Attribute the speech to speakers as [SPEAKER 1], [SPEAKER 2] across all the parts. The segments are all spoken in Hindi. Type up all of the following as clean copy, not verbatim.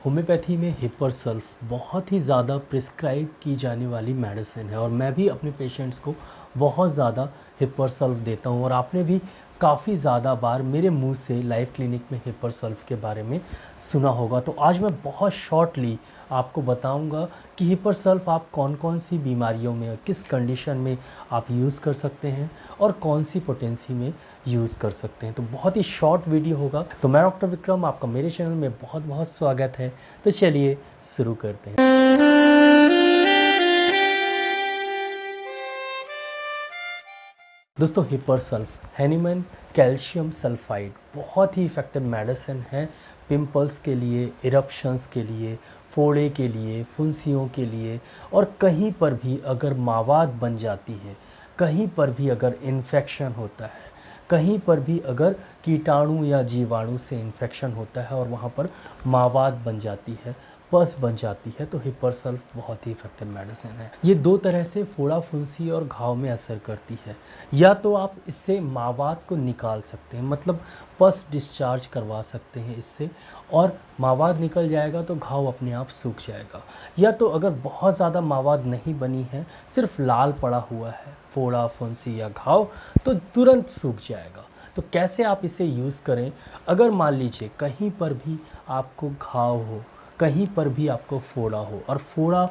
[SPEAKER 1] होम्योपैथी में हिपरसल्फ बहुत ही ज़्यादा प्रिस्क्राइब की जाने वाली मेडिसिन है और मैं भी अपने पेशेंट्स को बहुत ज़्यादा हिपरसल्फ देता हूँ और आपने भी काफ़ी ज़्यादा बार मेरे मुंह से लाइव क्लिनिक में हिपरसल्फ के बारे में सुना होगा। तो आज मैं बहुत शॉर्टली आपको बताऊंगा कि हिपरसल्फ आप कौन कौन सी बीमारियों में, किस कंडीशन में आप यूज़ कर सकते हैं और कौन सी पोटेंसी में यूज़ कर सकते हैं। तो बहुत ही शॉर्ट वीडियो होगा। तो मैं डॉक्टर विक्रम, आपका मेरे चैनल में बहुत बहुत स्वागत है। तो चलिए शुरू करते हैं। दोस्तों, हिपरसल्फ हैनिमन कैल्शियम सल्फाइड बहुत ही इफ़ेक्टिव मेडिसिन है पिंपल्स के लिए, इरप्शंस के लिए, फोड़े के लिए, फुंसियों के लिए। और कहीं पर भी अगर मावाद बन जाती है, कहीं पर भी अगर इन्फेक्शन होता है, कहीं पर भी अगर कीटाणु या जीवाणु से इन्फेक्शन होता है और वहाँ पर मावाद बन जाती है, पस बन जाती है, तो हिपरसल्फ बहुत ही इफेक्टिव मेडिसिन है। ये दो तरह से फोड़ा फुंसी और घाव में असर करती है। या तो आप इससे मावाद को निकाल सकते हैं, मतलब पस डिस्चार्ज करवा सकते हैं इससे, और मावाद निकल जाएगा तो घाव अपने आप सूख जाएगा। या तो अगर बहुत ज़्यादा मावाद नहीं बनी है, सिर्फ लाल पड़ा हुआ है फोड़ा फुंसी या घाव, तो तुरंत सूख जाएगा। तो कैसे आप इसे यूज़ करें? अगर मान लीजिए कहीं पर भी आपको घाव हो, कहीं पर भी आपको फोड़ा हो और फोड़ा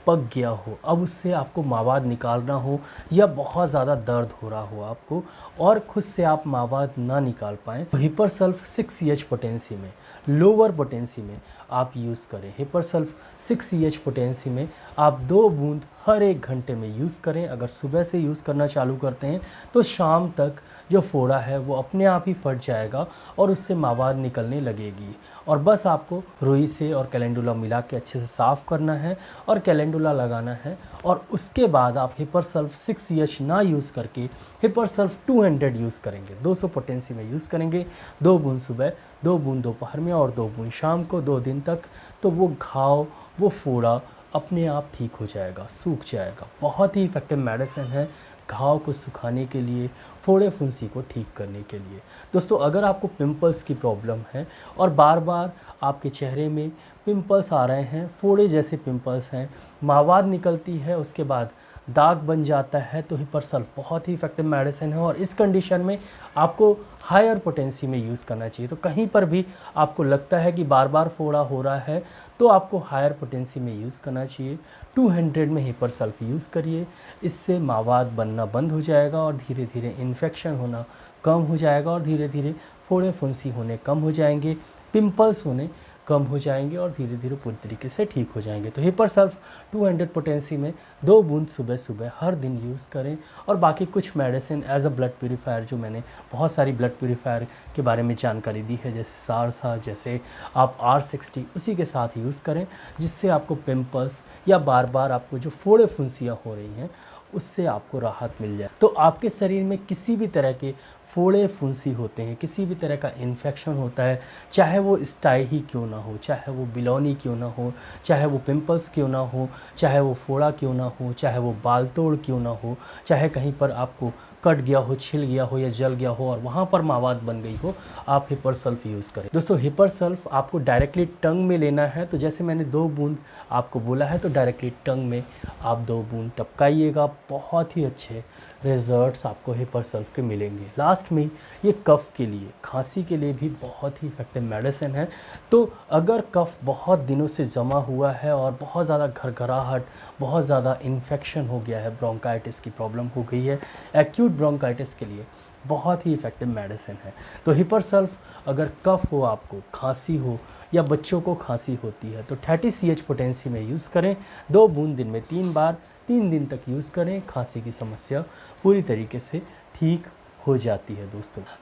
[SPEAKER 1] पक गया हो, अब उससे आपको मावाद निकालना हो या बहुत ज़्यादा दर्द हो रहा हो आपको और खुद से आप मावाद ना निकाल पाएँ, तो हिपरसल्फ 6EH पोटेंसी में, लोअर पोटेंसी में आप यूज़ करें। हिपरसल्फ 6EH पोटेंसी में आप 2 बूंद हर 1 घंटे में यूज़ करें। अगर सुबह से यूज़ करना चालू करते हैं तो शाम तक जो फोड़ा है वो अपने आप ही फट जाएगा और उससे मावाद निकलने लगेगी। और बस आपको रुई से और कैलेंडुला मिला के अच्छे से साफ़ करना है और कैलेंडुला लगाना है। और उसके बाद आप हिपरसल्फ 6EH ना यूज़ करके हिपरसल्फ 200 यूज़ करेंगे, 200 पोटेंसी में यूज़ करेंगे। 2 बूंद सुबह, 2 बूंद दोपहर में और 2 बूंद शाम को, 2 दिन तक। तो वो घाव, वो फोड़ा अपने आप ठीक हो जाएगा, सूख जाएगा। बहुत ही इफेक्टिव मेडिसिन है घाव को सुखाने के लिए, फोड़े फुंसी को ठीक करने के लिए। दोस्तों, अगर आपको पिंपल्स की प्रॉब्लम है और बार बार आपके चेहरे में पिंपल्स आ रहे हैं, फोड़े जैसे पिंपल्स हैं, मावाद निकलती है, उसके बाद दाग बन जाता है, तो हिपरसल्फ बहुत ही इफेक्टिव मेडिसिन है। और इस कंडीशन में आपको हायर पोटेंसी में यूज़ करना चाहिए। तो कहीं पर भी आपको लगता है कि बार बार फोड़ा हो रहा है, तो आपको हायर पोटेंसी में यूज़ करना चाहिए। 200 में हिपरसल्फ यूज़ करिए। इससे मावाद बनना बंद हो जाएगा और धीरे धीरे इन्फेक्शन होना कम हो जाएगा और धीरे धीरे फोड़े फुंसी होने कम हो जाएंगे, पिंपल्स होने कम हो जाएंगे और धीरे धीरे पूरी तरीके से ठीक हो जाएंगे। तो हिपरसल्फ 200 पोटेंसी में 2 बूंद सुबह सुबह हर दिन यूज़ करें। और बाकी कुछ medicine as a blood purifier, जो मैंने बहुत सारी ब्लड प्यूरीफायर के बारे में जानकारी दी है, जैसे सारसा, जैसे आप R60, उसी के साथ यूज़ करें, जिससे आपको पिंपल्स या बार बार आपको जो फोड़े फुंसियाँ हो रही हैं उससे आपको राहत मिल जाए। तो आपके शरीर में किसी भी तरह के फोड़े फुंसी होते हैं, किसी भी तरह का इन्फेक्शन होता है, चाहे वो स्टाई ही क्यों ना हो, चाहे वो बिलौनी क्यों ना हो, चाहे वो पिंपल्स क्यों ना हो, चाहे वो फोड़ा क्यों ना हो, चाहे वो बाल तोड़ क्यों ना हो, चाहे कहीं पर आपको कट गया हो, छिल गया हो या जल गया हो और वहाँ पर मावाद बन गई हो, आप हिपरसल्फ यूज़ करें। दोस्तों, हिपरसल्फ आपको डायरेक्टली टंग में लेना है। तो जैसे मैंने 2 बूंद आपको बोला है, तो डायरेक्टली टंग में आप 2 बूंद टपकाइएगा। बहुत ही अच्छे रिजल्ट्स आपको हिपरसल्फ के मिलेंगे। लास्ट में ये कफ़ के लिए, खांसी के लिए भी बहुत ही इफेक्टिव मेडिसिन है। तो अगर कफ़ बहुत दिनों से जमा हुआ है और बहुत ज़्यादा घरघराहट, बहुत ज़्यादा इन्फेक्शन हो गया है, ब्रोंकाइटिस की प्रॉब्लम हो गई है, एक्यूट ब्रोंकाइटिस के लिए बहुत ही इफेक्टिव मेडिसिन है। तो हिपरसल्फ, अगर कफ़ हो, आपको खांसी हो या बच्चों को खांसी होती है, तो 30CH पोटेंसी में यूज़ करें। 2 बूंद दिन में 3 बार, 3 दिन तक यूज़ करें। खांसी की समस्या पूरी तरीके से ठीक हो जाती है।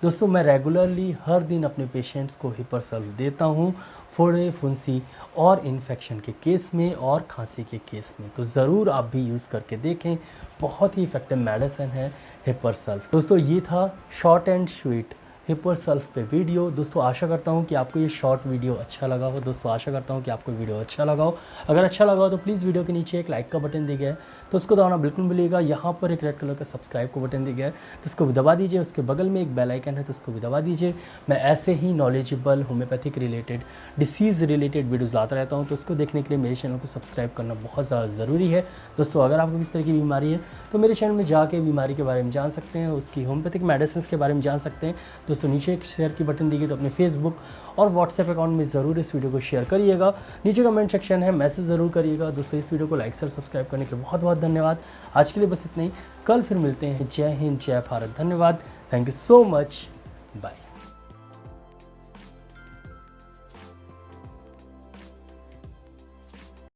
[SPEAKER 1] दोस्तों, मैं रेगुलरली हर दिन अपने पेशेंट्स को हिपरसल्फ देता हूँ, फोड़े फुंसी और इन्फेक्शन के केस में और खांसी के केस में। तो ज़रूर आप भी यूज़ करके देखें, बहुत ही इफेक्टिव मेडिसिन है हिपरसल्फ। दोस्तों, ये था short and sweet hepar sulph पे वीडियो। दोस्तों आशा करता हूँ कि आपको ये शॉर्ट वीडियो अच्छा लगा हो। दोस्तों आशा करता हूँ कि आपको वीडियो अच्छा लगा हो। अगर अच्छा लगा हो तो प्लीज़ वीडियो के नीचे एक लाइक का बटन दिया गया है तो उसको दबाना बिल्कुल भूलिएगा। यहाँ पर एक रेड कलर का सब्सक्राइब का बटन दिया गया है तो उसको भी दबा दीजिए। उसके बगल में एक बेल आइकन है तो उसको भी दबा दीजिए। मैं ऐसे ही knowledgeable homeopathic related, disease related videos लाता रहता हूँ, तो उसको देखने के लिए मेरे चैनल को सब्सक्राइब करना बहुत ज़्यादा ज़रूरी है। दोस्तों अगर आपको किस तरह की बीमारी है तो मेरे चैनल में जाके बीमारी के बारे में जान सकते हैं, उसकी होम्योपैथिक मेडिसिन के बारे में जान सकते हैं। दोस्तों नीचे एक शेयर की बटन दी गई तो अपने फेसबुक और व्हाट्सएप अकाउंट में ज़रूर इस वीडियो को शेयर करिएगा। नीचे कमेंट सेक्शन है, मैसेज ज़रूर करिएगा। दोस्तों इस वीडियो को लाइक शेयर सब्सक्राइब करने के लिए बहुत बहुत धन्यवाद। आज के लिए बस इतना ही, कल फिर मिलते हैं। जय हिंद, जय भारत, धन्यवाद, thank you so much, bye.